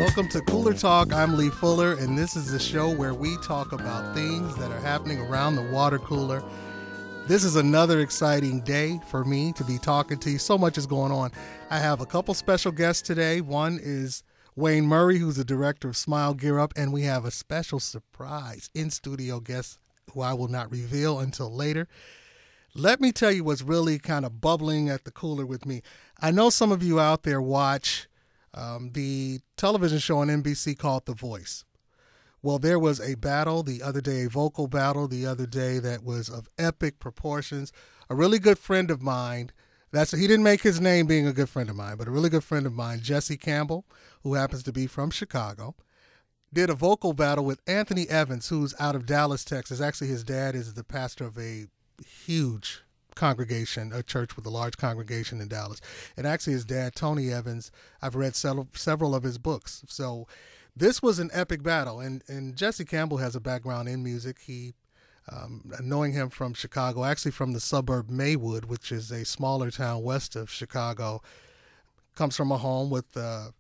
Welcome to Cooler Talk. I'm Lee Fuller, and this is the show where we talk about things that are happening around the water cooler. This is another exciting day for me to be talking to you. So much is going on. I have a couple special guests today. One is Wayne Murray, who's the director of Smile Gear Up, and we have a special surprise in-studio guest who I will not reveal until later. Let me tell you what's really kind of bubbling at the cooler with me. I know some of you out there watch the television show on NBC called The Voice. Well, there was a battle the other day, a vocal battle the other day that was of epic proportions. A really good friend of mine, he didn't make his name being a good friend of mine, but a really good friend of mine, Jesse Campbell, who happens to be from Chicago, did a vocal battle with Anthony Evans, who's out of Dallas, Texas. Actually, his dad is the pastor of a huge congregation, a church with a large congregation in Dallas. And actually his dad, Tony Evans, I've read several of his books. So this was an epic battle. And Jesse Campbell has a background in music. He, knowing him from Chicago, actually from the suburb Maywood, which is a smaller town west of Chicago, comes from a home with a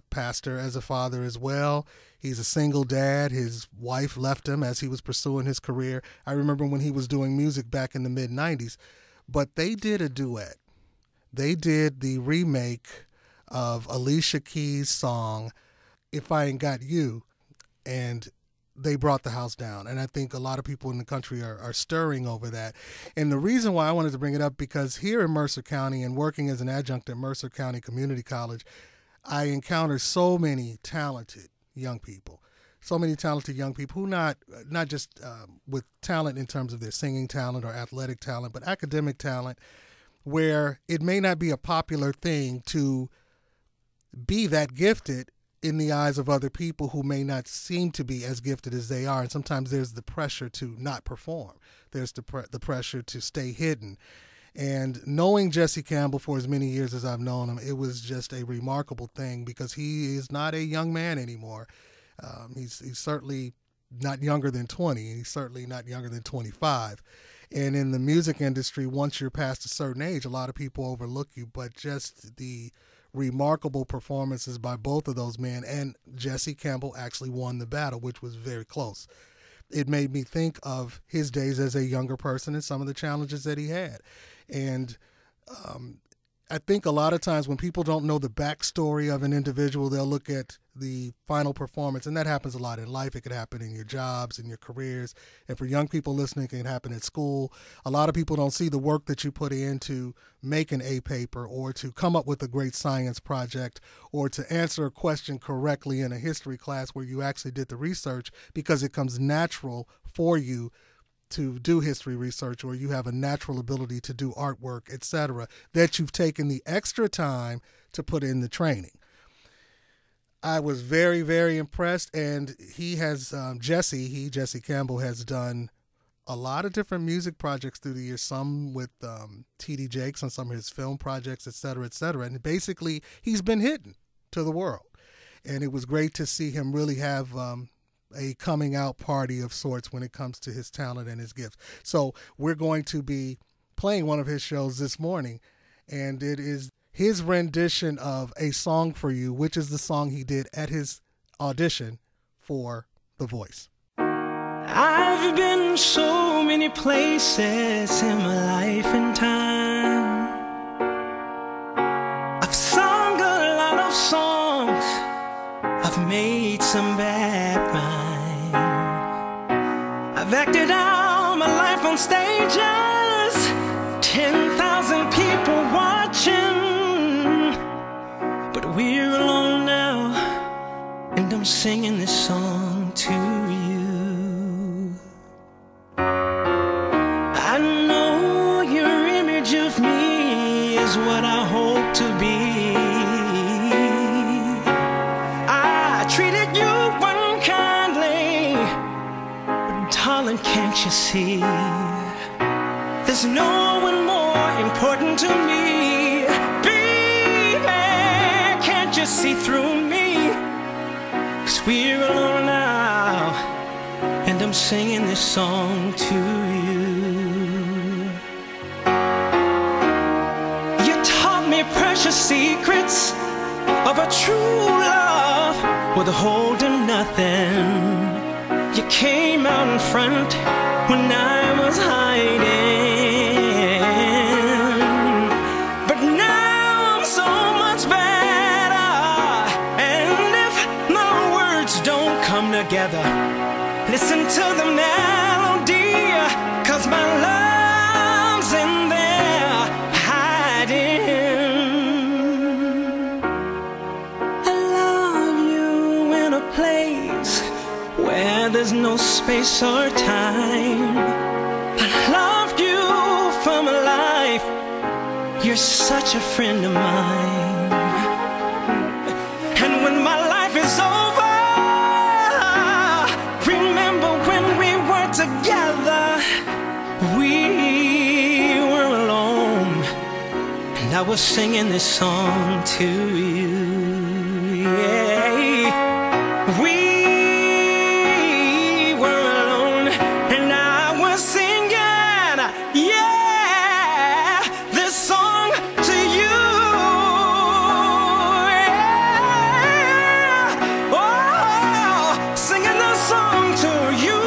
pastor as a father as well. He's a single dad. His wife left him as he was pursuing his career. I remember when he was doing music back in the mid-'90s. But they did a duet. They did the remake of Alicia Keys' song, If I Ain't Got You, and they brought the house down. And I think a lot of people in the country are stirring over that. And the reason why I wanted to bring it up, because here in Mercer County and working as an adjunct at Mercer County Community College, I encounter so many talented young people who not just with talent in terms of their singing talent or athletic talent, but academic talent, where it may not be a popular thing to be that gifted in the eyes of other people who may not seem to be as gifted as they are. And sometimes there's the pressure to not perform. There's the pressure to stay hidden. And knowing Jesse Campbell for as many years as I've known him, it was just a remarkable thing, because he is not a young man anymore. He's certainly not younger than 20. He's certainly not younger than 25. And in the music industry, once you're past a certain age, a lot of people overlook you. But just the remarkable performances by both of those men, and Jesse Campbell actually won the battle, which was very close. It made me think of his days as a younger person and some of the challenges that he had. And I think a lot of times when people don't know the backstory of an individual, they'll look at the final performance, and that happens a lot in life. It could happen in your jobs, in your careers, and for young people listening, it can happen at school. A lot of people don't see the work that you put in to make an A paper, or to come up with a great science project, or to answer a question correctly in a history class where you actually did the research, because it comes natural for you to do history research, or you have a natural ability to do artwork, etc., that you've taken the extra time to put in the training. I was very, very impressed, and he has, Jesse Campbell has done a lot of different music projects through the years, some with T.D. Jakes on some of his film projects, etc., and basically he's been hidden to the world. And it was great to see him really have a coming out party of sorts when it comes to his talent and his gifts. So we're going to be playing one of his shows this morning, and it is his rendition of A Song for You, which is the song he did at his audition for The Voice. I've been so many places in my life and time. I've sung a lot of songs, I've made some bad rhymes. I've acted out my life on stages, 10,000 people watching. But we're alone now, and I'm singing this song to you. I know your image of me is what I hope to be. I treated you unkindly, but darling, can't you see? There's no one more important to me. Baby, can't you see through me? 'Cause we're alone now, and I'm singing this song to you. You taught me precious secrets of a true love withholding nothing. You came out in front when I was hiding, but now I'm so much better. And if my words don't come together, listen to the melody, 'cause my love's in there hiding. I love you in a place where there's no space or time. I love you from life. You're such a friend of mine. And when my life is over, remember when we were together. We were alone, and I was singing this song to you. Yeah. We were alone, and I was singing, yeah, this song to you. Yeah. Oh, singing this song to you.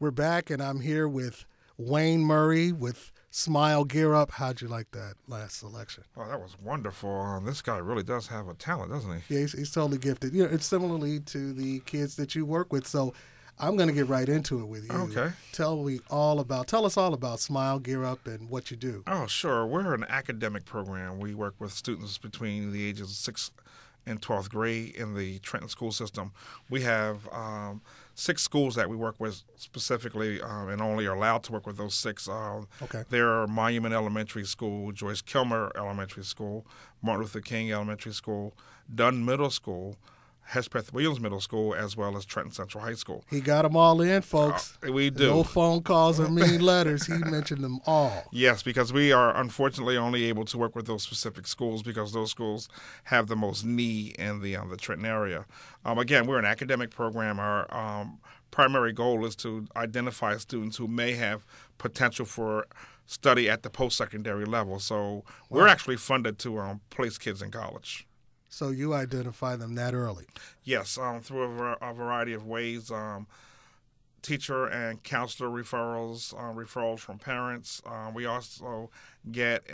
We're back, and I'm here with Wayne Murray with Smile Gear Up. How'd you like that last selection? Oh, that was wonderful. This guy really does have a talent, doesn't he? Yeah, he's totally gifted. You know, it's similarly to the kids that you work with. So I'm going to get right into it with you. Okay. Tell us all about Smile Gear Up and what you do. Oh, sure. We're an academic program. We work with students between the ages of 6th and 12th grade in the Trenton school system. We have 6 schools that we work with specifically, and only are allowed to work with those 6. Okay. There are Monument Elementary School, Joyce Kilmer Elementary School, Martin Luther King Elementary School, Dunn Middle School, Hespeth Williams Middle School, as well as Trenton Central High School. He got them all in, folks. We do. No phone calls or many letters. He mentioned them all. Yes, because we are unfortunately only able to work with those specific schools because those schools have the most need in the Trenton area. Again, we're an academic program. Our primary goal is to identify students who may have potential for study at the post-secondary level. So we're actually funded to place kids in college. So you identify them that early? Yes, through a variety of ways. Teacher and counselor referrals, referrals from parents. We also get,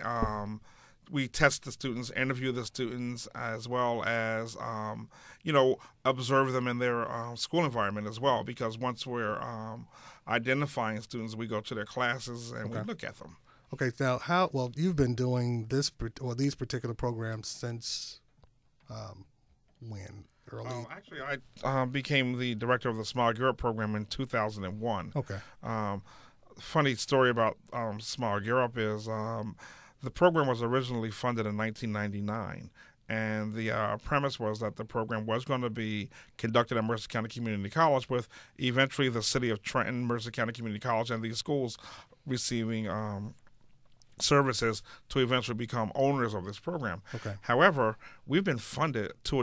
we test the students, interview the students, as well as, observe them in their school environment as well. Because once we're identifying students, we go to their classes and we look at them. Okay, now you've been doing these particular programs since when? Early? Actually, I became the director of the Smile Gear Up program in 2001. Okay. Funny story about Smile Gear Up is the program was originally funded in 1999. And the premise was that the program was going to be conducted at Mercer County Community College, with eventually the city of Trenton, Mercer County Community College, and these schools receiving services to eventually become owners of this program. Okay. However, we've been funded for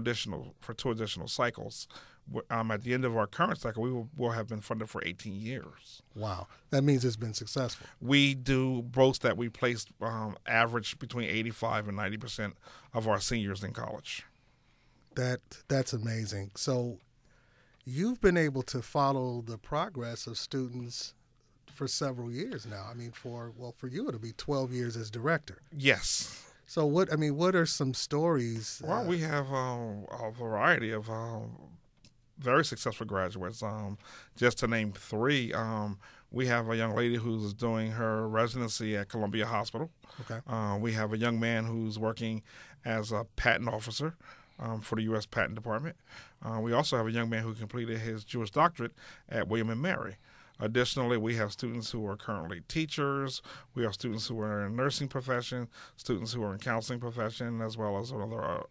two additional cycles. At the end of our current cycle, we will have been funded for 18 years. Wow. That means it's been successful. We do boast that we placed average between 85 and 90% of our seniors in college. That's amazing. So you've been able to follow the progress of students for several years now. I mean, for you, it'll be 12 years as director. Yes. So what are some stories? Well, we have a variety of very successful graduates. Just to name 3, we have a young lady who's doing her residency at Columbia Hospital. Okay. We have a young man who's working as a patent officer for the U.S. Patent Department. We also have a young man who completed his Jewish doctorate at William & Mary. Additionally, we have students who are currently teachers. We have students who are in nursing profession, students who are in counseling profession, as well as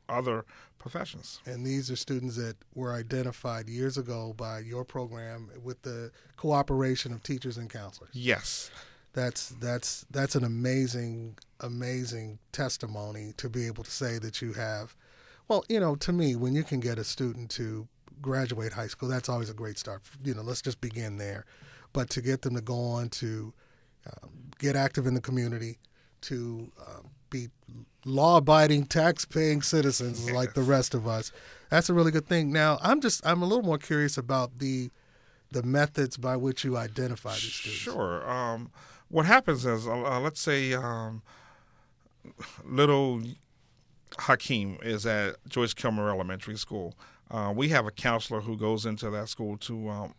other professions. And these are students that were identified years ago by your program with the cooperation of teachers and counselors. Yes. That's an amazing testimony to be able to say that you have. Well, to me, when you can get a student to graduate high school, that's always a great start. Let's just begin there. But to get them to go on to get active in the community, to be law-abiding, tax-paying citizens like the rest of us. That's a really good thing. Now, I'm a little more curious about the methods by which you identify these students. Sure. What happens is, let's say little Hakeem is at Joyce Kilmer Elementary School. We have a counselor who goes into that school to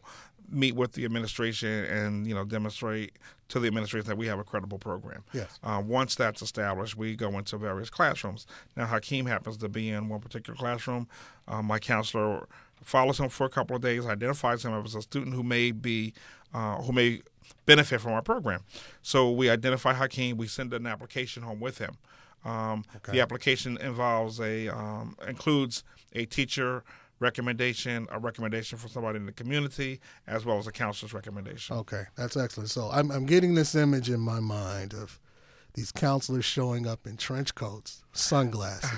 meet with the administration and demonstrate to the administration that we have a credible program. Yes. Once that's established, we go into various classrooms. Now, Hakeem happens to be in one particular classroom. My counselor follows him for a couple of days, identifies him as a student who may benefit from our program. So we identify Hakeem. We send an application home with him. Okay. The application includes a teacher recommendation, a recommendation for somebody in the community, as well as a counselor's recommendation. Okay, that's excellent. So I'm getting this image in my mind of these counselors showing up in trench coats, sunglasses,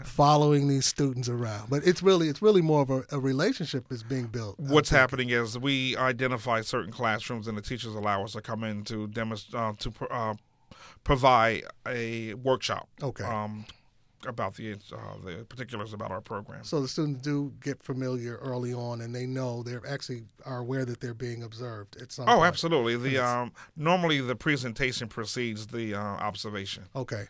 following these students around. But it's really more of a relationship is being built. What's happening is we identify certain classrooms, and the teachers allow us to come in to provide a workshop. Okay. About the particulars about our program. So the students do get familiar early on, and they know they actually are aware that they're being observed at some point. Absolutely. Normally the presentation precedes the observation. Okay.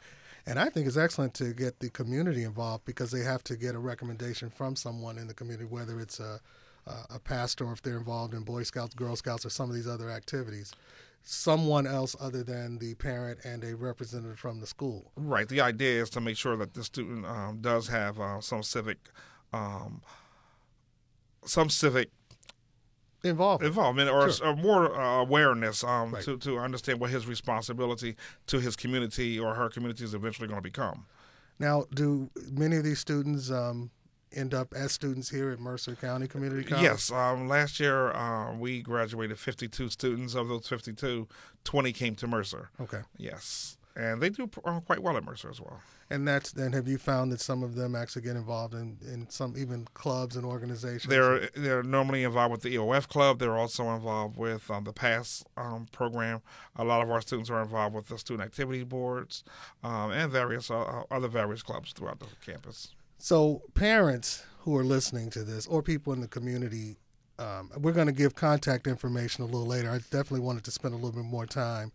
And I think it's excellent to get the community involved because they have to get a recommendation from someone in the community, whether it's a pastor or if they're involved in Boy Scouts, Girl Scouts, or some of these other activities. Someone else other than the parent and a representative from the school. Right. The idea is to make sure that the student does have some civic involvement or more awareness right. to understand what his responsibility to his community or her community is eventually going to become. Now, do many of these students end up as students here at Mercer County Community College? Yes. Last year, we graduated 52 students. Of those 52, 20 came to Mercer. Okay. Yes. And they do quite well at Mercer as well. And have you found that some of them actually get involved in some even clubs and organizations? They're normally involved with the EOF club. They're also involved with the PASS program. A lot of our students are involved with the student activity boards and various clubs throughout the campus. So parents who are listening to this or people in the community, we're going to give contact information a little later. I definitely wanted to spend a little bit more time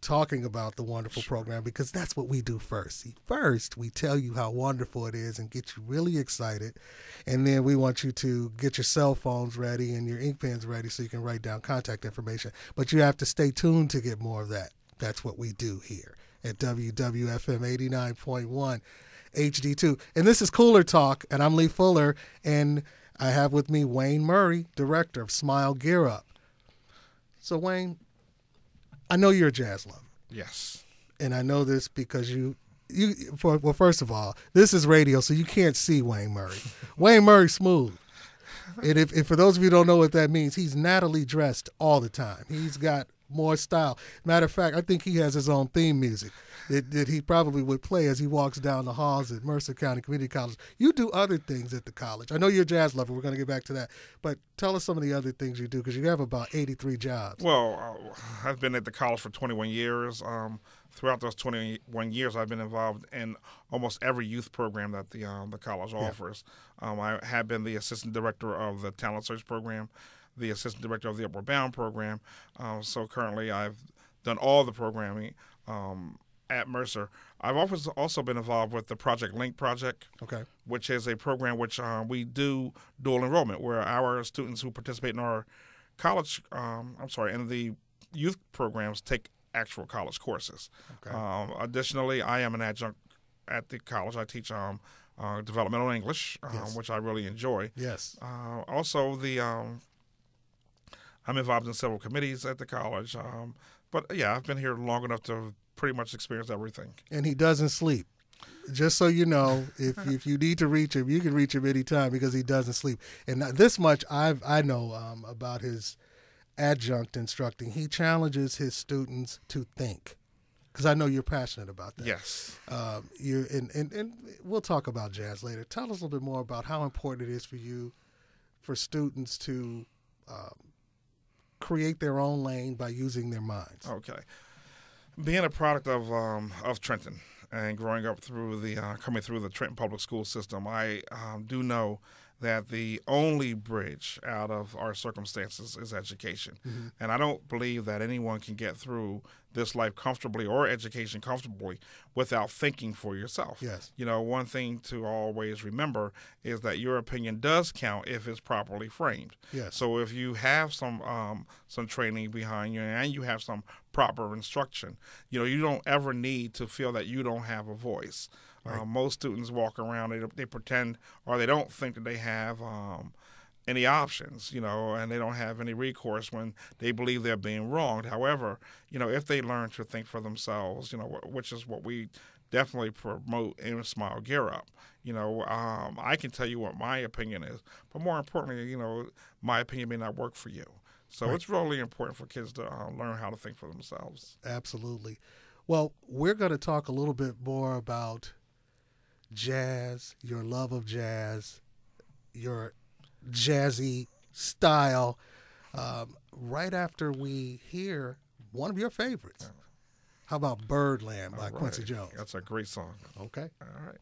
talking about the wonderful program because that's what we do first. See, first, we tell you how wonderful it is and get you really excited. And then we want you to get your cell phones ready and your ink pens ready so you can write down contact information. But you have to stay tuned to get more of that. That's what we do here at WWFM 89.1. HD2. And this is Cooler Talk, and I'm Lee Fuller, and I have with me Wayne Murray, director of Smile Gear Up. So, Wayne, I know you're a jazz lover. Yes. And I know this because first of all, this is radio, so you can't see Wayne Murray. Wayne Murray smooth. And if for those of you who don't know what that means, he's Natalie dressed all the time. He's got more style. Matter of fact, I think he has his own theme music that he probably would play as he walks down the halls at Mercer County Community College. You do other things at the college. I know you're a jazz lover. We're going to get back to that. But tell us some of the other things you do because you have about 83 jobs. Well, I've been at the college for 21 years. Throughout those 21 years, I've been involved in almost every youth program that the college offers. I have been the assistant director of the Talent Search program, the assistant director of the Upward Bound program. So currently I've done all the programming at Mercer. I've also been involved with the Project Link project, which is a program which we do dual enrollment, where our students who participate in our college, in the youth programs take actual college courses. Additionally, I am an adjunct at the college. I teach developmental English, which I really enjoy. Yes. Also, I'm involved in several committees at the college. But yeah, I've been here long enough to pretty much experience everything. And he doesn't sleep. Just so you know, if you need to reach him, you can reach him anytime because he doesn't sleep. And this much I know about his adjunct instructing. He challenges his students to think. Because I know you're passionate about that. Yes. And we'll talk about jazz later. Tell us a little bit more about how important it is for you, for students to create their own lane by using their minds. Okay. Being a product of Trenton and growing up through coming through the Trenton public school system, I do know that the only bridge out of our circumstances is education. Mm-hmm. And I don't believe that anyone can get through this life comfortably or education comfortably without thinking for yourself. Yes. You know, one thing to always remember is that your opinion does count if it's properly framed. Yes. So if you have some training behind you and you have some proper instruction, you know, you don't ever need to feel that you don't have a voice. Right. Most students walk around, they pretend or they don't think that they have any options, you know, and they don't have any recourse when they believe they're being wronged. However, you know, if they learn to think for themselves, you know, which is what we definitely promote in Smile Gear Up, you know, I can tell you what my opinion is, but more importantly, you know, my opinion may not work for you. So right. It's really important for kids to learn how to think for themselves. Absolutely. Well, we're going to talk a little bit more about jazz, your love of jazz, your jazzy style, right after we hear one of your favorites. How about Birdland by Quincy Jones? That's a great song. Okay. All right.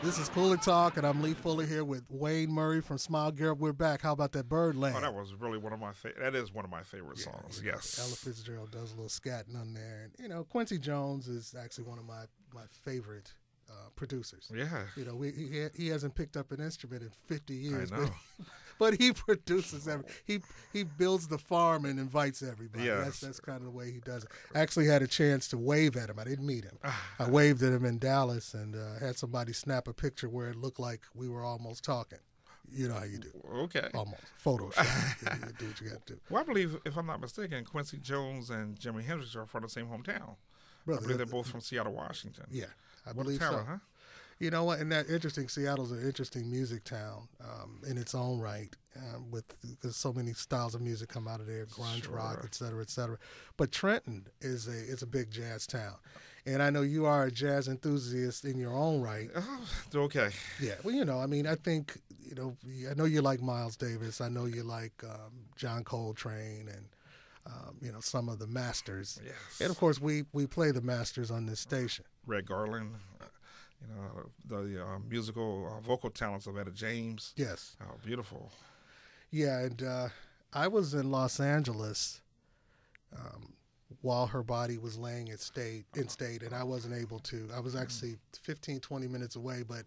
This is Cooler Talk, and I'm Lee Fuller here with Wayne Murray from Smile Gear Up. We're back. How about that Birdland? Oh, that was really one of my that is one of my favorite songs. Yes. Ella Fitzgerald does a little scatting on there, and Quincy Jones is actually one of my favorite producers. Yeah. He hasn't picked up an instrument in 50 years. I know. But he produces he builds the farm and invites everybody. Yes. That's kind of the way he does it. I actually had a chance to wave at him. I didn't meet him. I waved at him in Dallas and had somebody snap a picture where it looked like we were almost talking. You know how you do. Okay. Almost. Photoshop. You do what you got to do. Well, I believe, if I'm not mistaken, Quincy Jones and Jimi Hendrix are from the same hometown. Brother, I believe they're both from Seattle, Washington. Yeah, I What believe a talent, so. huh? You know what? And that interesting. Seattle's an interesting music town in its own right, because so many styles of music come out of there, grunge, rock, et cetera, et cetera. But Trenton is a big jazz town, and I know you are a jazz enthusiast in your own right. Okay. Yeah. Well, I think I know you like Miles Davis. I know you like John Coltrane and some of the masters. Yes. And of course, we play the masters on this station. Red Garland. The musical vocal talents of Etta James. Yes. Oh, beautiful. Yeah, and I was in Los Angeles while her body was laying in state, and I wasn't able to. I was actually 15, 20 minutes away, but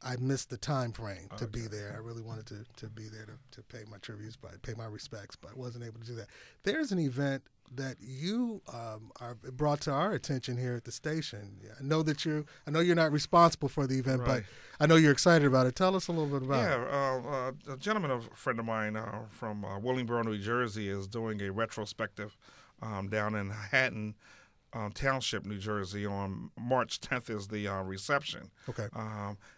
I missed the time frame to be there. I really wanted to be there to pay my tributes, pay my respects, but I wasn't able to do that. There's an event that you are brought to our attention here at the station. I know you're not responsible for the event, Right. but I know you're excited about it. Tell us a little bit about it. A gentleman, a friend of mine from Willingboro, New Jersey, is doing a retrospective down in Hatton Township, New Jersey. On March 10th is the reception. Okay.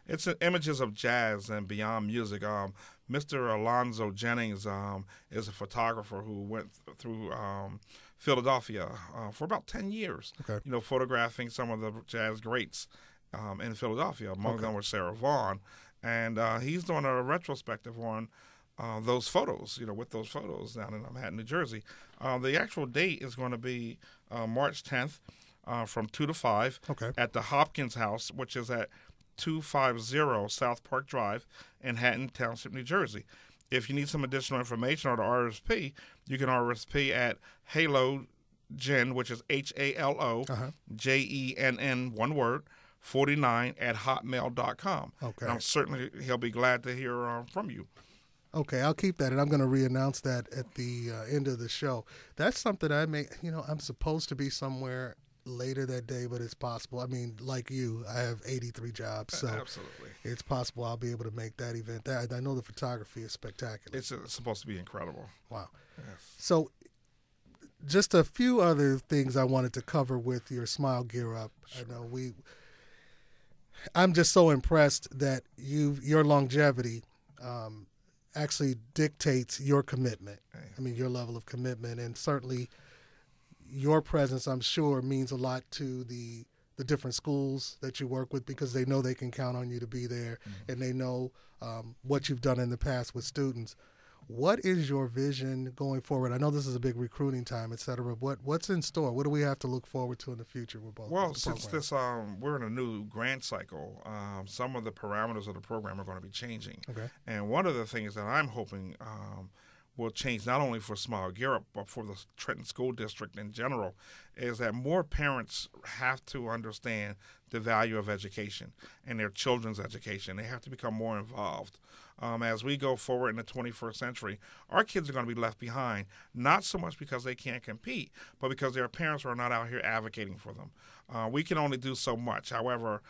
It's images of jazz and beyond music. Mr. Alonzo Jennings is a photographer who went through Philadelphia for about 10 years. Okay. Photographing some of the jazz greats in Philadelphia. Among them was Sarah Vaughan, and he's doing a retrospective on those photos. With those photos down in Manhattan, New Jersey. The actual date is going to be March 10th from 2 to 5 at the Hopkins House, which is at 250 South Park Drive in Hatton Township, New Jersey. If you need some additional information or to RSP, you can RSP at Halo Jen, which is HALO JENN, one word, 49 at hotmail.com. Okay. And I'm certainly he'll be glad to hear from you. Okay, I'll keep that, and I'm going to re-announce that at the end of the show. That's something I'm supposed to be somewhere later that day, but it's possible. I mean, like you, I have 83 jobs, so Absolutely. It's possible I'll be able to make that event. I know the photography is spectacular. It's supposed to be incredible. Wow. Yes. So just a few other things I wanted to cover with your Smile Gear Up. Sure. I know I'm just so impressed that your longevity actually dictates your commitment. I mean, your level of commitment, and certainly your presence, I'm sure, means a lot to the different schools that you work with, because they know they can count on you to be there, and they know what you've done in the past with students. What is your vision going forward? I know this is a big recruiting time, et cetera. What's in store? What do we have to look forward to in the future with both? Well, since this we're in a new grant cycle, some of the parameters of the program are going to be changing. Okay. And one of the things that I'm hoping will change not only for Smile Gear Up, but for the Trenton School District in general, is that more parents have to understand the value of education and their children's education. They have to become more involved. As we go forward in the 21st century, our kids are going to be left behind, not so much because they can't compete, but because their parents are not out here advocating for them. We can only do so much. However,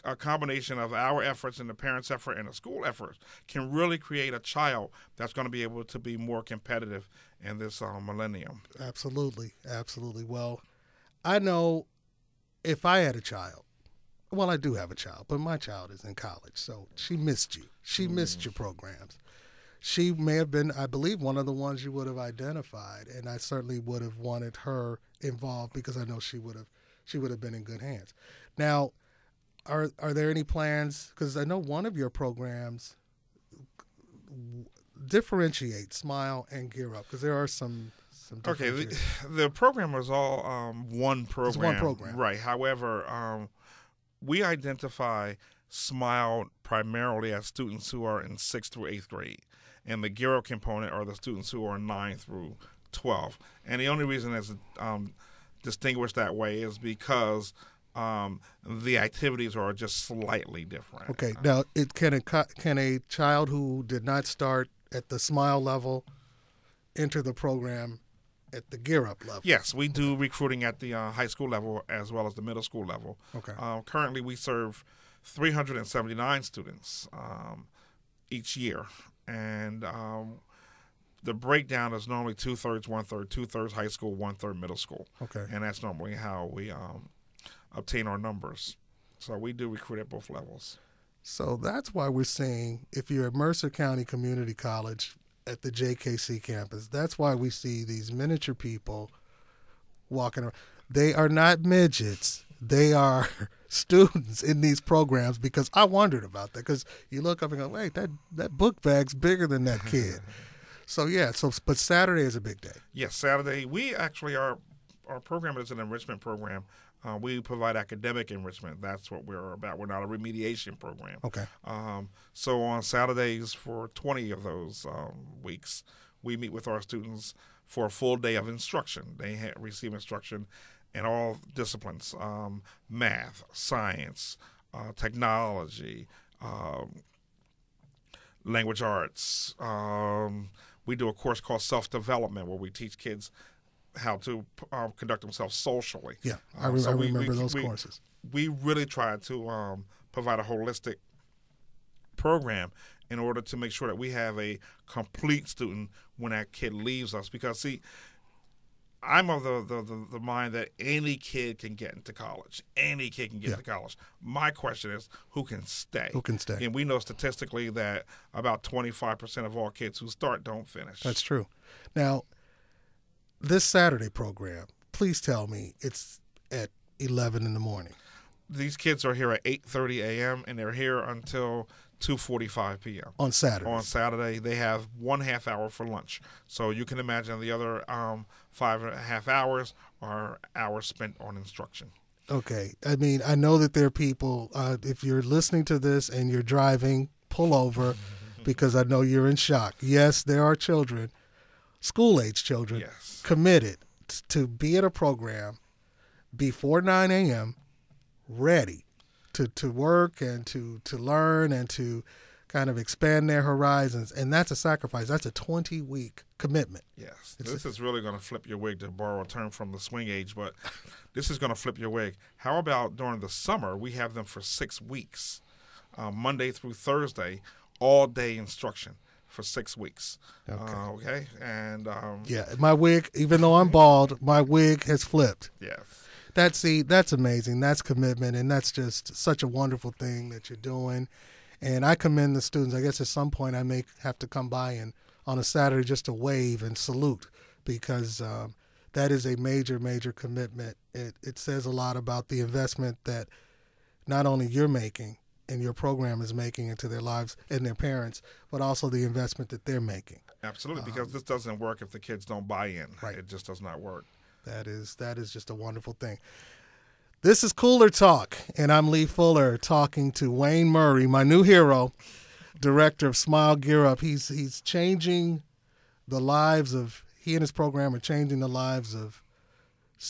a combination of our efforts and the parents' effort and the school efforts can really create a child that's going to be able to be more competitive in this millennium. Absolutely. Absolutely. Well, I know if I had a child, well, I do have a child, but my child is in college, so she missed you. She missed your programs. She may have been, I believe, one of the ones you would have identified, and I certainly would have wanted her involved because I know she would have been in good hands. Now, are there any plans? Because I know one of your programs differentiates Smile and Gear Up, because there are some Okay, the program was all one program. It's one program. Right. However, we identify Smile primarily as students who are in 6th through 8th grade, and the Gear Up component are the students who are 9 through 12. And the only reason it's distinguished that way is because the activities are just slightly different. Okay. Now, can a child who did not start at the Smile level enter the program at the Gear Up level? Yes, we do recruiting at the high school level as well as the middle school level. Okay. Currently, we serve 379 students each year, and the breakdown is normally 2/3, 1/3, 2/3 high school, 1/3 middle school. Okay. And that's normally how we obtain our numbers. So we do recruit at both levels. So that's why we're seeing, if you're at Mercer County Community College at the JKC campus, that's why we see these miniature people walking around. They are not midgets. They are students in these programs, because I wondered about that, because you look up and go, wait, that book bag's bigger than that kid. So, yeah, but Saturday is a big day. Yes, Saturday. We actually our program is an enrichment program. We provide academic enrichment. That's what we're about. We're not a remediation program. Okay. So on Saturdays for 20 of those weeks, we meet with our students for a full day of instruction. They receive instruction in all disciplines, math, science, technology, language arts. We do a course called self-development, where we teach kids how to conduct themselves socially. Yeah, I remember those courses. We really try to provide a holistic program in order to make sure that we have a complete student when that kid leaves us. Because, see, I'm of the mind that any kid can get into college. Any kid can get into college. My question is, who can stay? Who can stay? And we know statistically that about 25% of all kids who start don't finish. That's true. Now, this Saturday program, please tell me it's at 11 in the morning. These kids are here at 8:30 a.m. and they're here until 2:45 p.m. On Saturday. On Saturday, they have 1/2 hour for lunch. So you can imagine the other 5.5 hours are hours spent on instruction. Okay. I mean, I know that there are people, if you're listening to this and you're driving, pull over, because I know you're in shock. Yes, there are children, school-age children, Yes. committed to be at a program before 9 a.m., ready to work and to learn and to kind of expand their horizons. And that's a sacrifice. That's a 20-week commitment. Yes. This is really going to flip your wig, to borrow a term from the swing age, but this is going to flip your wig. How about during the summer, we have them for 6 weeks, Monday through Thursday, all-day instruction for 6 weeks. Okay. And yeah, my wig, even though I'm bald, my wig has flipped. Yes. That's amazing. That's commitment, and that's just such a wonderful thing that you're doing. And I commend the students. I guess at some point I may have to come by and on a Saturday just to wave and salute, because that is a major, major commitment. It says a lot about the investment that not only you're making and your program is making into their lives and their parents, but also the investment that they're making. Absolutely, because this doesn't work if the kids don't buy in. Right. It just does not work. That is just a wonderful thing. This is Cooler Talk, and I'm Lee Fuller talking to Wayne Murray, my new hero, director of Smile Gear Up. He's changing the lives of, he and his program are changing the lives of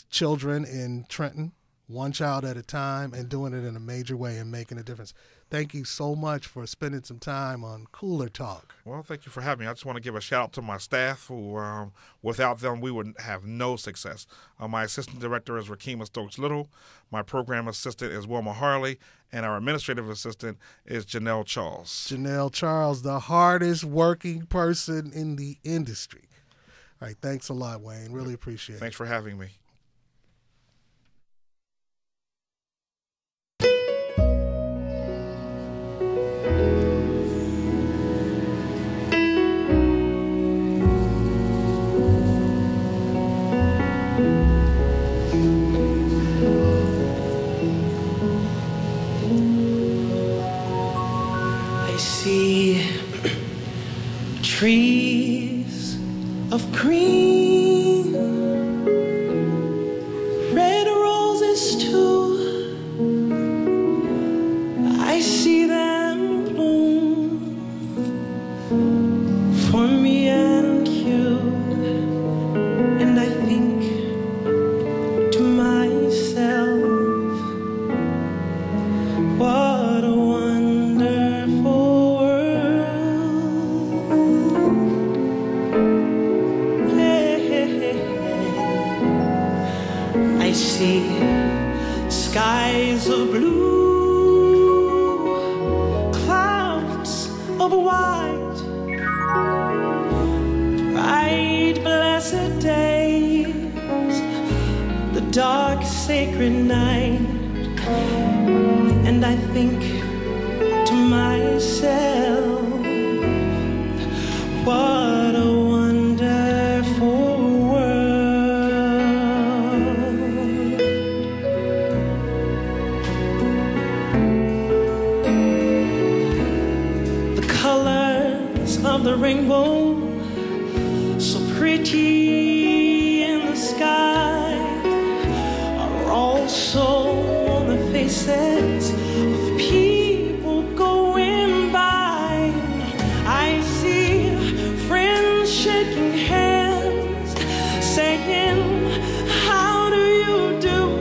children in Trenton, one child at a time, and doing it in a major way and making a difference. Thank you so much for spending some time on Cooler Talk. Well, thank you for having me. I just want to give a shout out to my staff who, without them, we would have no success. My assistant director is Rakima Stokes-Little. My program assistant is Wilma Harley. And our administrative assistant is Janelle Charles. Janelle Charles, the hardest working person in the industry. All right, thanks a lot, Wayne. Really appreciate it. Thanks for having me. Trees of green, red roses too. I see them bloom for me and you, and I think to myself, what a wonderful world. I see skies of blue, clouds of white, bright blessed days, the dark sacred night, and I think to myself, what a wonderful of the rainbow, so pretty in the sky, are also on the faces of people going by. I see friends shaking hands, saying, how do you do?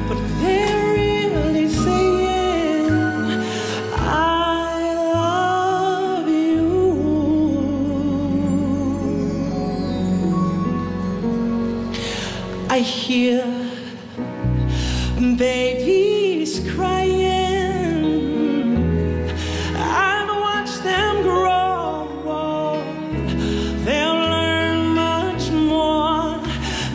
But they're really saying, I hear babies crying. I've watched them grow. They'll learn much more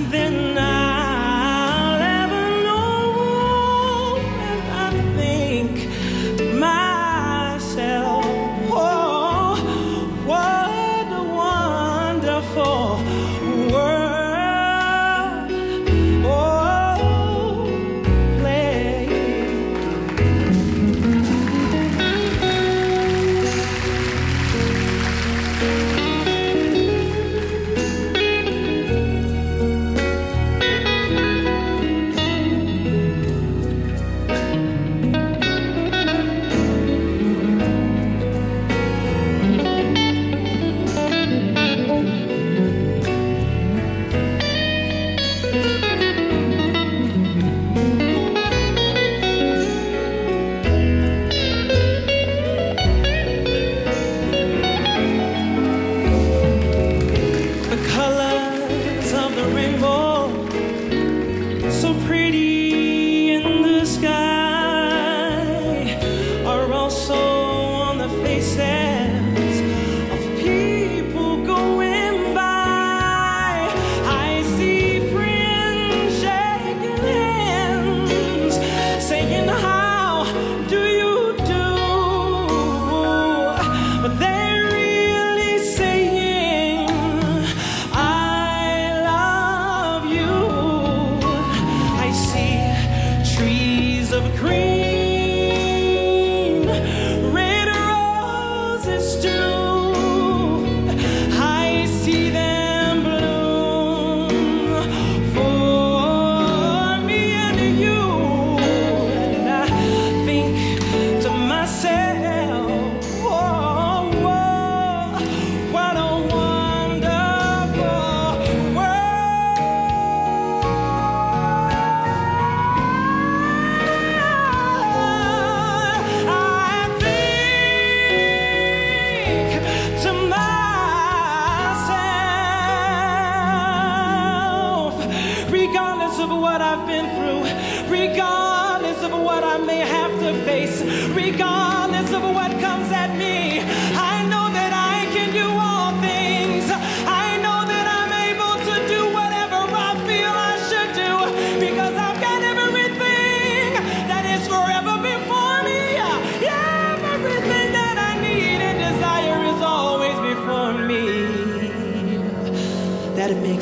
than I'll ever know. And I think to myself, oh, what a wonderful world. Oh,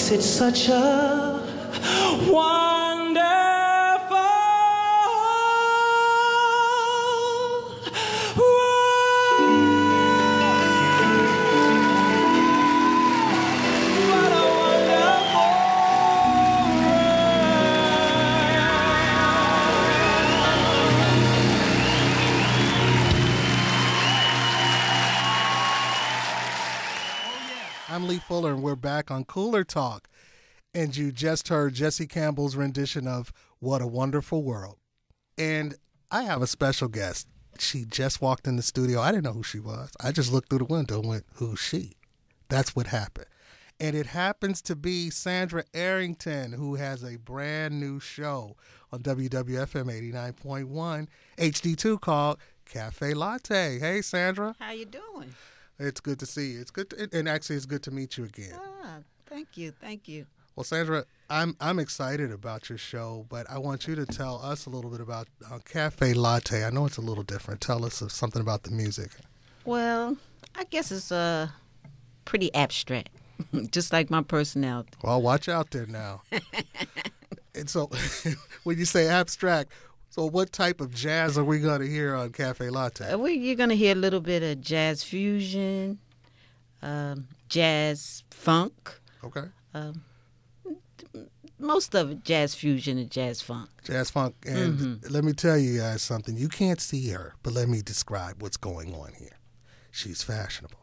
makes it such a wonderful world. What a wonderful I'm Lee Fuller, and we're back on Cooler Talk. And you just heard Jesse Campbell's rendition of What a Wonderful World. And I have a special guest. She just walked in the studio. I didn't know who she was. I just looked through the window and went, who's she? That's what happened. And it happens to be Sandra Arrington, who has a brand new show on WWFM 89.1 HD2 called Cafe Latte. Hey, Sandra. How you doing? It's good to see you. It's good to, and actually it's good to meet you again. Ah, thank you. Well, Sandra, I'm excited about your show, but I want you to tell us a little bit about Cafe Latte. I know it's a little different. Tell us something about the music. Well, I guess it's pretty abstract, just like my personality. Well, watch out there now. And so when you say abstract, so what type of jazz are we going to hear on Cafe Latte? You're going to hear a little bit of jazz fusion, jazz funk. Okay. Most of it jazz fusion and jazz funk. Jazz funk. And let me tell you guys something. You can't see her, but let me describe what's going on here. She's fashionable.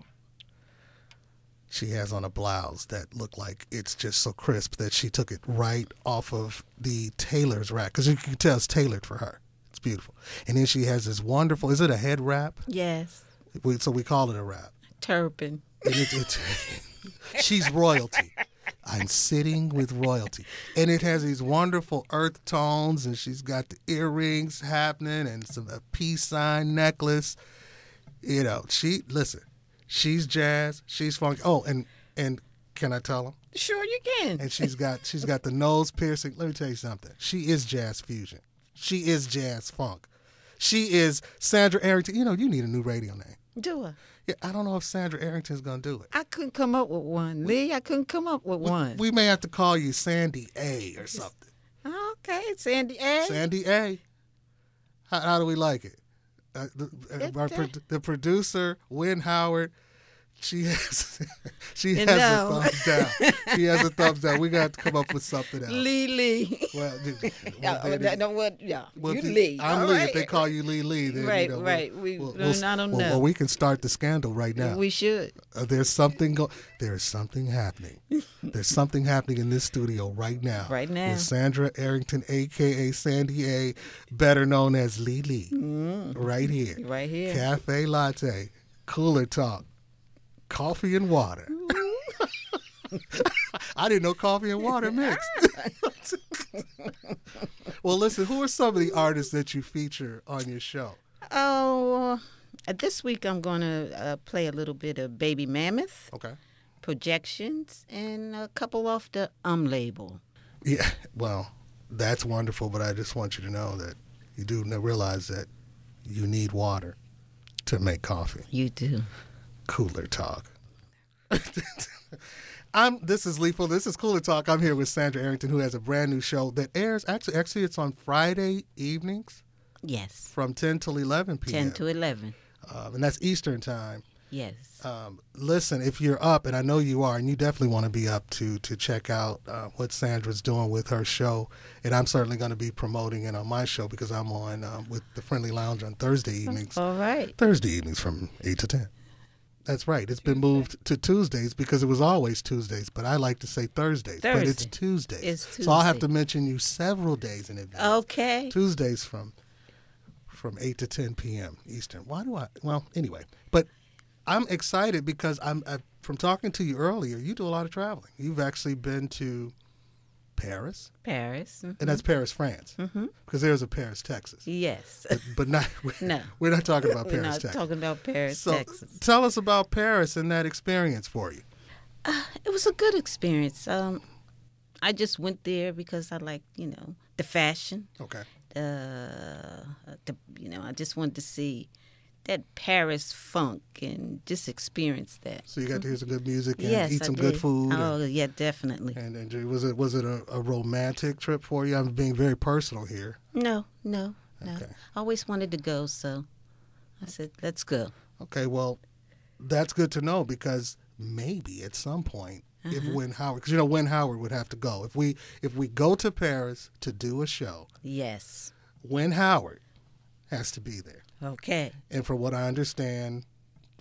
She has on a blouse that looked like it's just so crisp that she took it right off of the tailor's rack, because you can tell it's tailored for her. It's beautiful. And then she has this wonderful, is it a head wrap? Yes. So we call it a wrap. Turban. And she's royalty. I'm sitting with royalty. And it has these wonderful earth tones, and she's got the earrings happening and a peace sign necklace. You know, she's jazz, she's funky. Oh, and can I tell them? Sure you can. And she's got the nose piercing. Let me tell you something. She is jazz fusion. She is jazz funk. She is Sandra Arrington. You know, you need a new radio name. Do I? Yeah, I don't know if Sandra Arrington's going to do it. I couldn't come up with one, Lee. I couldn't come up with one. We may have to call you Sandy A or something. Okay, Sandy A. Sandy A. How do we like it? The producer, Wynn Howard, she has a thumbs down. She has a thumbs down. We got to come up with something else. Lee. Well, you Lee. I'm Lee. Right. If they call you Lee, then right. I don't know. Well, we can start the scandal right now. We should. There's something happening. There's something happening in this studio right now. Right now. With Sandra Arrington, a.k.a. Sandy A., better known as Lee. Right here. Right here. Cafe Latte, Cooler Talk, coffee and water. I didn't know coffee and water mixed. Well, listen, who are some of the artists that you feature on your show? Oh, this week I'm going to play a little bit of Baby Mammoth. Okay. Projections, and a couple off the label. Yeah, well, that's wonderful, but I just want you to know that you do realize that you need water to make coffee. You do. Cooler Talk. This is Lethal. This is Cooler Talk. I'm here with Sandra Arrington, who has a brand new show that airs. Actually, it's on Friday evenings. Yes. From 10 till 11 p.m. 10 to 11. And that's Eastern time. Yes. Listen, if you're up, and I know you are, and you definitely want to be up to check out what Sandra's doing with her show, and I'm certainly going to be promoting it on my show because I'm on with the Friendly Lounge on Thursday evenings. All right. Thursday evenings from 8 to 10. That's right. It's been moved to Tuesdays because it was always Tuesdays, but I like to say Thursdays. But it's Tuesdays. It's Tuesday. So I'll have to mention you several days in advance. Okay. Tuesdays from 8 to 10 p.m. Eastern. Well, anyway. But I'm excited because from talking to you earlier, you do a lot of traveling. You've actually been to Paris. Paris. Mm-hmm. And that's Paris, France. Mm-hmm. Because there's a Paris, Texas. Yes. But not. No. We're not talking about Paris, We're not Texas. talking about Paris, so Texas. Tell us about Paris and that experience for you. It was a good experience. I just went there because I like, the fashion. Okay. I just wanted to see that Paris funk and just experience that. So you got to hear some good music and Yes, eat I some did. good food. Oh, yeah, definitely. And was it a romantic trip for you? I'm being very personal here. No. Okay. I always wanted to go, so I said, let's go. Okay, well, that's good to know because maybe at some point, if Uh-huh. Win Howard, because Win Howard would have to go. If we go to Paris to do a show, Yes. Win Howard has to be there. Okay. And from what I understand,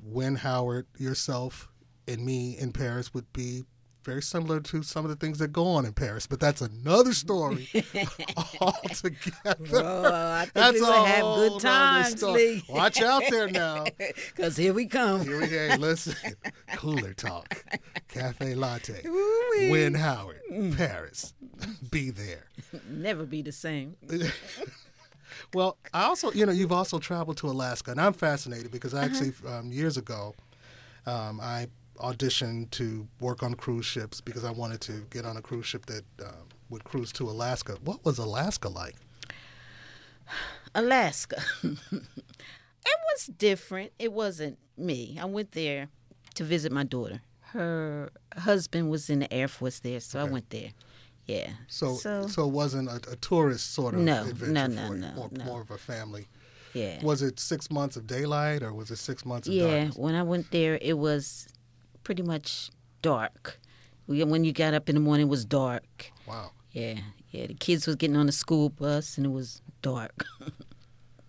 Win Howard, yourself, and me in Paris would be very similar to some of the things that go on in Paris. But that's another story altogether. Oh, I think That's we a will have whole good nother times, story. Lee. Watch out there now. Because here we come. Here we go. Listen, cooler talk, cafe latte, Ooh-wee. Win Howard, Paris, be there. Never be the same. Well, I also, you've also traveled to Alaska, and I'm fascinated because actually years ago, I auditioned to work on cruise ships because I wanted to get on a cruise ship that would cruise to Alaska. What was Alaska like? Alaska. It was different. It wasn't me. I went there to visit my daughter. Her husband was in the Air Force there, so I went there. Yeah. So it wasn't a tourist sort of No, adventure no, for you, no. more of a family. Yeah. Was it 6 months of daylight or was it 6 months of Yeah. darkness? When I went there, it was pretty much dark. When you got up in the morning, it was dark. Wow. Yeah. The kids was getting on the school bus, and it was dark.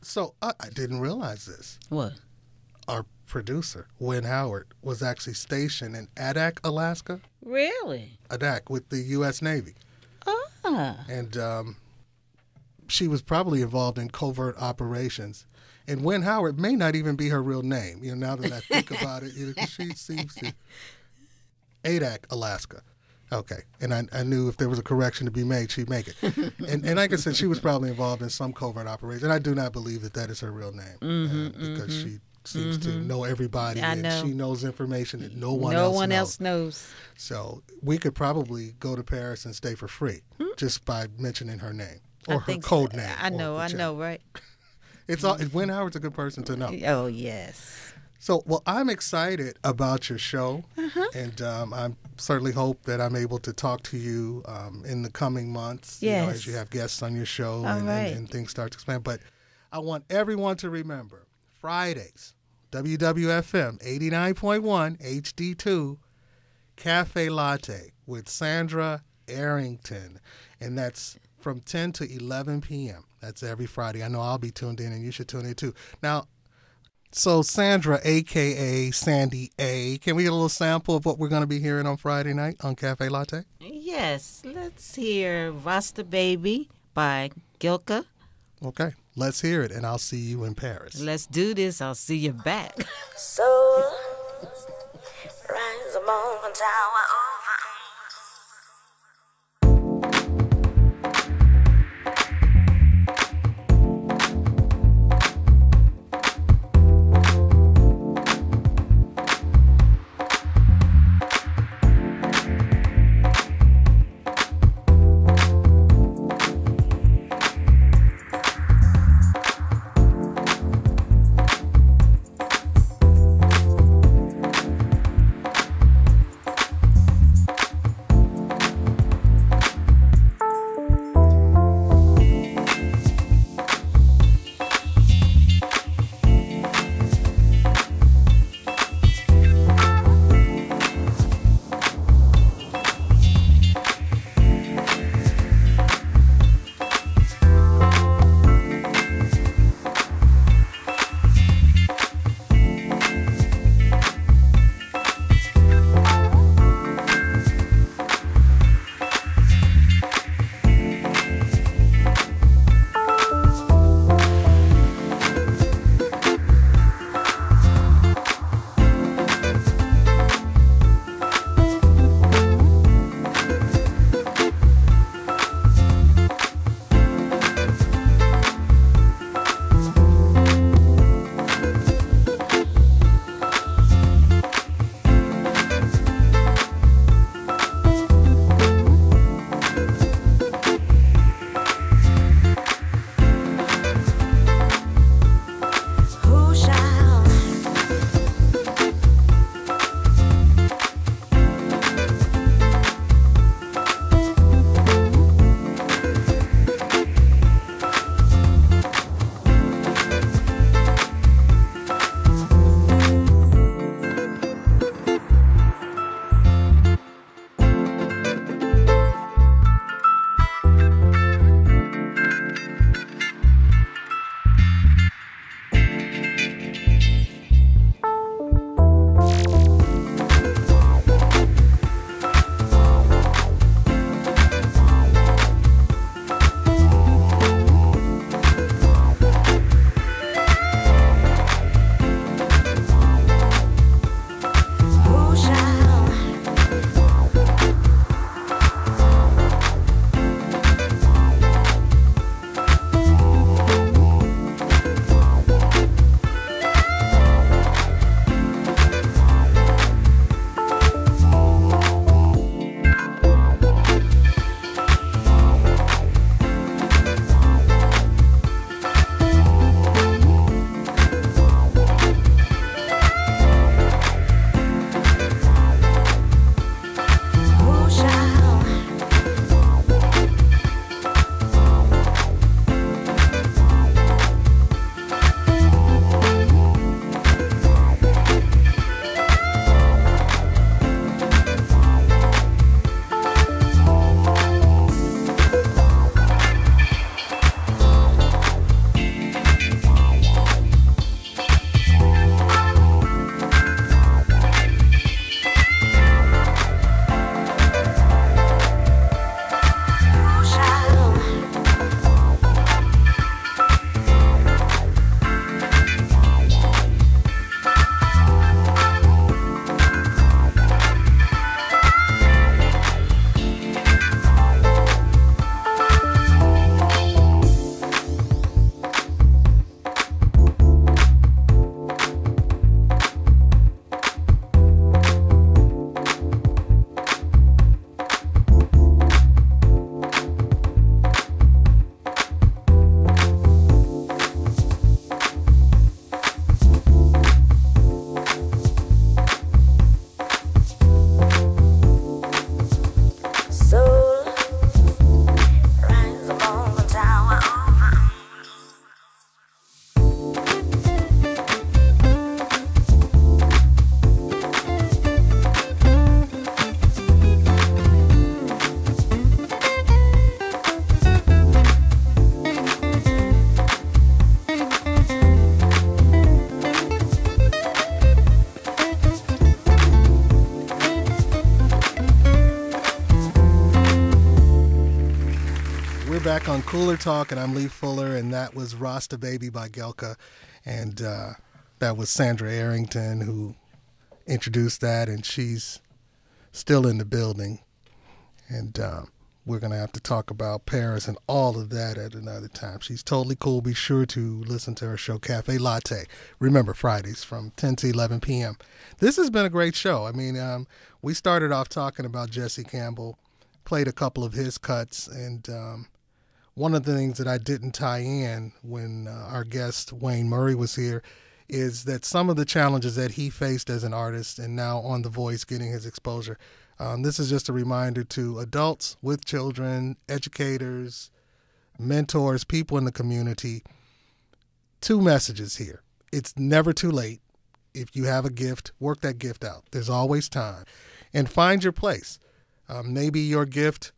So I didn't realize this. What? Our producer, Win Howard, was actually stationed in Adak, Alaska. Really? Adak with the U.S. Navy. Ah. And she was probably involved in covert operations. And Win Howard may not even be her real name. Now that I think about it, 'cause she seems to... Adak, Alaska. Okay. And I knew if there was a correction to be made, she'd make it. and like I said, she was probably involved in some covert operation. And I do not believe that is her real name because she seems to know everybody and she knows information that no one else knows. So we could probably go to Paris and stay for free just by mentioning her name or her code name. I know, right? It's Win Howard's a good person to know. Oh, yes. So, well, I'm excited about your show, and I certainly hope that I'm able to talk to you in the coming months, Yes. as you have guests on your show right. and things start to expand. But I want everyone to remember, Fridays, WWFM 89.1 HD2, Cafe Latte with Sandra Arrington, and that's from 10 to 11 p.m. That's every Friday. I know I'll be tuned in, and you should tune in too. Now, so Sandra, a.k.a. Sandy A., can we get a little sample of what we're going to be hearing on Friday night on Cafe Latte? Yes, let's hear Rasta Baby by Gilka. Okay, let's hear it, and I'll see you in Paris. Let's do this. I'll see you back. So, rise above and tower over. back on Cooler Talk, and I'm Lee Fuller, and that was Rasta Baby by Gelka, and that was Sandra Arrington who introduced that, and she's still in the building, and we're going to have to talk about Paris and all of that at another time. She's totally cool. Be sure to listen to her show, Cafe Latte. Remember, Fridays from 10 to 11 p.m. This has been a great show. I mean, we started off talking about Jesse Campbell, played a couple of his cuts, and one of the things that I didn't tie in when our guest Wayne Murray was here is that some of the challenges that he faced as an artist and now on The Voice getting his exposure. This is just a reminder to adults with children, educators, mentors, people in the community. 2 messages here. It's never too late. If you have a gift, work that gift out. There's always time. And find your place. Maybe your gift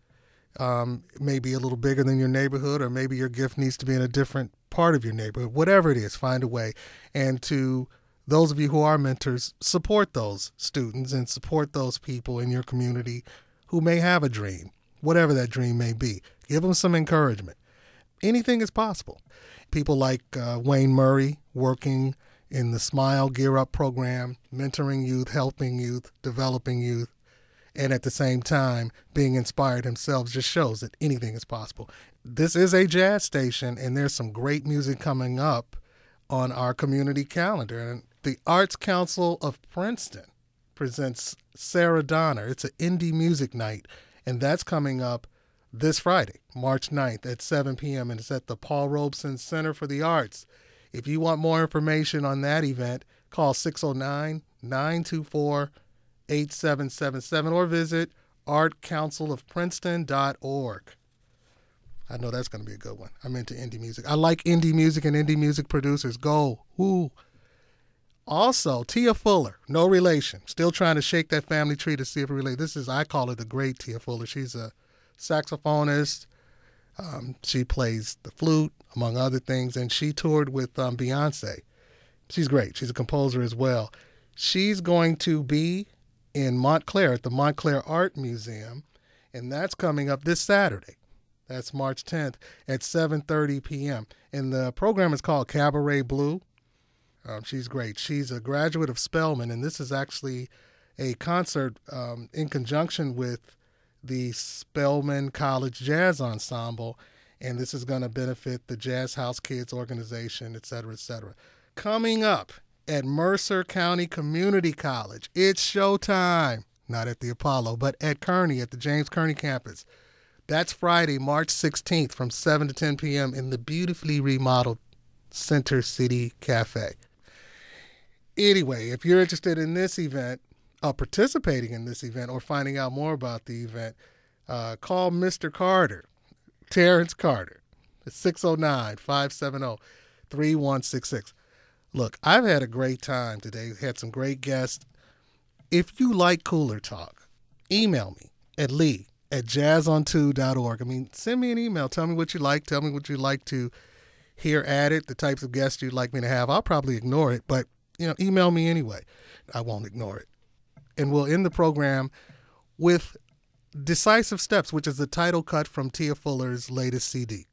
may be a little bigger than your neighborhood, or maybe your gift needs to be in a different part of your neighborhood. Whatever it is, find a way. And to those of you who are mentors, support those students and support those people in your community who may have a dream, whatever that dream may be. Give them some encouragement. Anything is possible. People like Wayne Murray working in the Smile Gear Up program, mentoring youth, helping youth, developing youth, and at the same time being inspired himself just shows that anything is possible. This is a jazz station, and there's some great music coming up on our community calendar. And the Arts Council of Princeton presents Sarah Donner. It's an indie music night, and that's coming up this Friday, March 9th at 7 p.m., and it's at the Paul Robeson Center for the Arts. If you want more information on that event, call 609-924-8777 or visit artcouncilofprinceton.org. I know that's going to be a good one. I'm into indie music. I like indie music and indie music producers. Go. Woo. Also, Tia Fuller, no relation. Still trying to shake that family tree to see if it relates. I call her the great Tia Fuller. She's a saxophonist. She plays the flute, among other things, and she toured with Beyonce. She's great. She's a composer as well. She's going to be in Montclair at the Montclair Art Museum, and that's coming up this Saturday. That's March 10th at 7:30 p.m. And the program is called Cabaret Blue. She's great. She's a graduate of Spelman, and this is actually a concert in conjunction with the Spelman College Jazz Ensemble, and this is going to benefit the Jazz House Kids organization, et cetera, et cetera. Coming up at Mercer County Community College, it's showtime. Not at the Apollo, but at Kearney, at the James Kearney campus. That's Friday, March 16th from 7 to 10 p.m. in the beautifully remodeled Center City Cafe. Anyway, if you're interested in this event, participating in this event, or finding out more about the event, call Mr. Carter, Terrence Carter, at 609-570-3166. Look, I've had a great time today. Had some great guests. If you like Cooler Talk, email me at lee@jazzon2.org. I mean, send me an email. Tell me what you like. Tell me what you'd like to hear added, the types of guests you'd like me to have. I'll probably ignore it, but email me anyway. I won't ignore it. And we'll end the program with Decisive Steps, which is the title cut from Tia Fuller's latest CD.